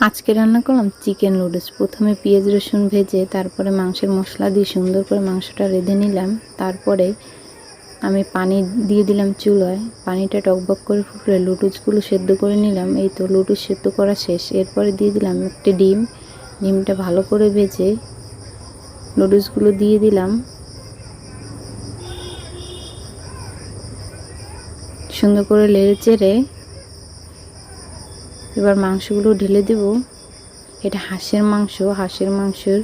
আজকে রান্না করলাম চিকেন নুডলস। প্রথমে পেঁয়াজ রসুন ভেজে তারপরে মাংসের মশলা দিয়ে সুন্দর করে মাংসটা রেঁধে নিলাম। তারপরে আমি পানি দিয়ে দিলাম চুলায়। পানিটা টকবক করে ফুটলে নুডলসগুলো সেদ্ধ করে নিলাম। এই তো নুডলস সেদ্ধ করা শেষ। এরপরে দিয়ে দিলাম একটা ডিমটা ভালো করে ভেজে নুডলসগুলো দিয়ে দিলাম। সুন্দর করে নেড়ে চেড়ে এবার মাংসগুলো ঢেলে দেব। এটা হাঁসের মাংসের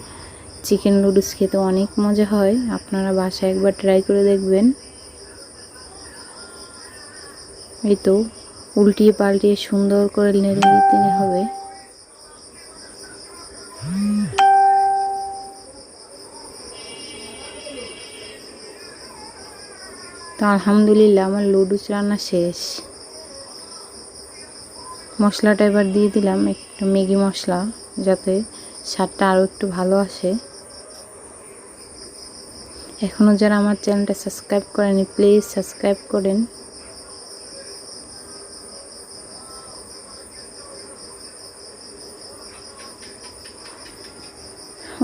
চিকেন নুডলস খেতে অনেক মজা হয়। আপনারা বাসায় একবার ট্রাই করে দেখবেন। এই তো উল্টিয়ে পাল্টিয়ে সুন্দর করে নেড়ে দিতে হবে। তো আলহামদুলিল্লাহ আমার নুডলস রান্না শেষ। মশলাটা এবার দিয়ে দিলাম একটু ম্যাগি মশলা, যাতে স্বাদটা আরও একটু ভালো আসে। এখনও যারা আমার চ্যানেলটা সাবস্ক্রাইব করেনি প্লিজ সাবস্ক্রাইব করেন।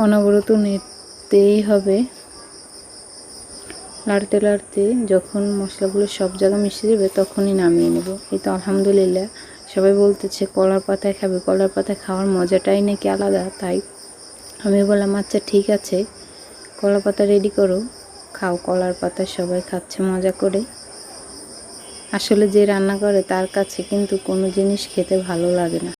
অনবরত নেড়তেই হবে, লাড়তে লাড়তে যখন মশলাগুলো সব জায়গা মিশে যাবে তখনই নামিয়ে নেব। এই তো আলহামদুলিল্লাহ। সবাই বলতেছে কলার পাতায় খাবে, কলার পাতায় খাওয়ার মজাটাই নাকি আলাদা। তাই আমি বললাম আচ্ছা ঠিক আছে, কলার পাতা রেডি করো, খাও কলার পাতা। সবাই খাচ্ছে মজা করে। আসলে যে রান্না করে তার কাছে কিন্তু কোনো জিনিস খেতে ভালো লাগে না।